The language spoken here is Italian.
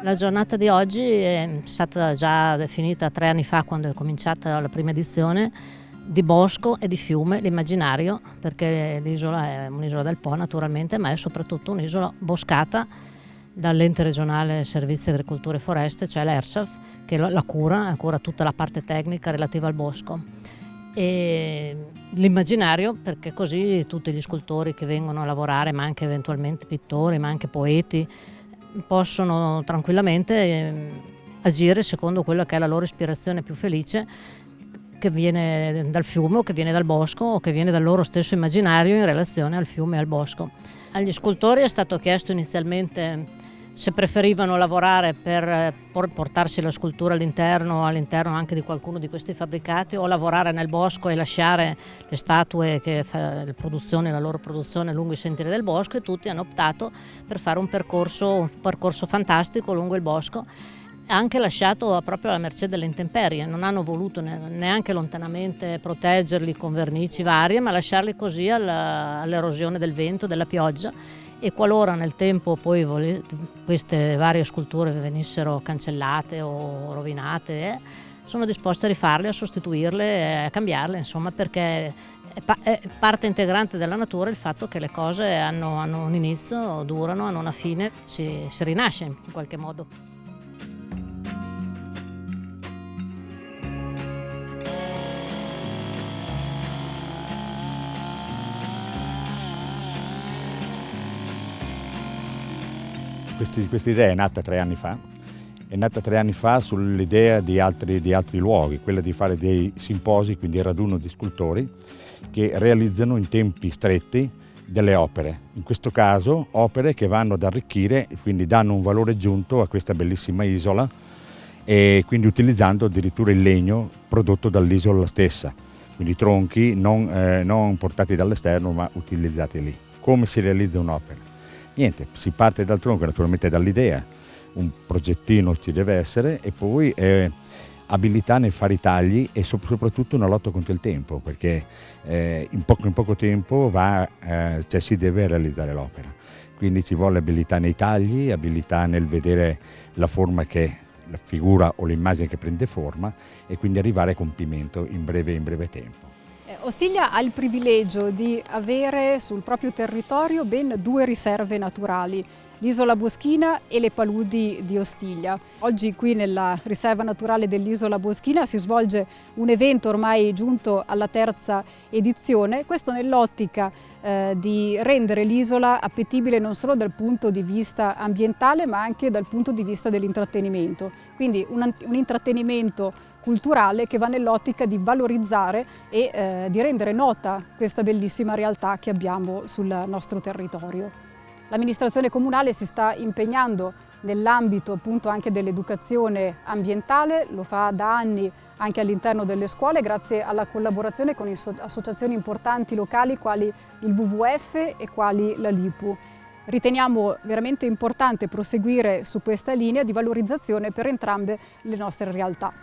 La giornata di oggi è stata già definita 3 anni fa, quando è cominciata la prima edizione, di bosco e di fiume, l'immaginario, perché l'isola è un'isola del Po naturalmente, ma è soprattutto un'isola boscata dall'ente regionale Servizi Agricoltura e Foreste, cioè l'ERSAF, che la cura tutta la parte tecnica relativa al bosco. E l'immaginario, perché così tutti gli scultori che vengono a lavorare, ma anche eventualmente pittori, ma anche poeti, possono tranquillamente agire secondo quello che è la loro ispirazione più felice, che viene dal fiume o che viene dal bosco o che viene dal loro stesso immaginario in relazione al fiume e al bosco. Agli scultori è stato chiesto inizialmente se preferivano lavorare per portarsi la scultura all'interno anche di qualcuno di questi fabbricati, o lavorare nel bosco e lasciare le statue la loro produzione lungo i sentieri del bosco, e tutti hanno optato per fare un percorso fantastico lungo il bosco, anche lasciato proprio alla mercé delle intemperie. Non hanno voluto neanche lontanamente proteggerli con vernici varie, ma lasciarli così all'erosione del vento, della pioggia. E qualora nel tempo poi queste varie sculture venissero cancellate o rovinate, sono disposti a rifarle, a sostituirle, a cambiarle, insomma, perché è parte integrante della natura il fatto che le cose hanno un inizio, durano, hanno una fine, si rinasce in qualche modo. Questa idea è nata 3 anni fa. È nata 3 anni fa sull'idea di altri luoghi, quella di fare dei simposi, quindi raduno di scultori, che realizzano in tempi stretti delle opere. In questo caso opere che vanno ad arricchire, quindi danno un valore aggiunto a questa bellissima isola, e quindi utilizzando addirittura il legno prodotto dall'isola stessa, quindi tronchi non portati dall'esterno ma utilizzati lì. Come si realizza un'opera? Niente, si parte dal tronco, naturalmente dall'idea, un progettino ci deve essere, e poi abilità nel fare i tagli e soprattutto una lotta contro il tempo, perché in poco tempo si deve realizzare l'opera. Quindi ci vuole abilità nei tagli, abilità nel vedere la forma la figura o l'immagine che prende forma, e quindi arrivare a compimento in breve tempo. Ostiglia ha il privilegio di avere sul proprio territorio ben 2 riserve naturali, l'isola Boschina e le paludi di Ostiglia. Oggi qui nella riserva naturale dell'isola Boschina si svolge un evento ormai giunto alla 3ª edizione, questo nell'ottica di rendere l'isola appetibile non solo dal punto di vista ambientale ma anche dal punto di vista dell'intrattenimento. Quindi un intrattenimento culturale che va nell'ottica di valorizzare e di rendere nota questa bellissima realtà che abbiamo sul nostro territorio. L'amministrazione comunale si sta impegnando nell'ambito appunto anche dell'educazione ambientale, lo fa da anni anche all'interno delle scuole grazie alla collaborazione con associazioni importanti locali quali il WWF e quali la LIPU. Riteniamo veramente importante proseguire su questa linea di valorizzazione per entrambe le nostre realtà.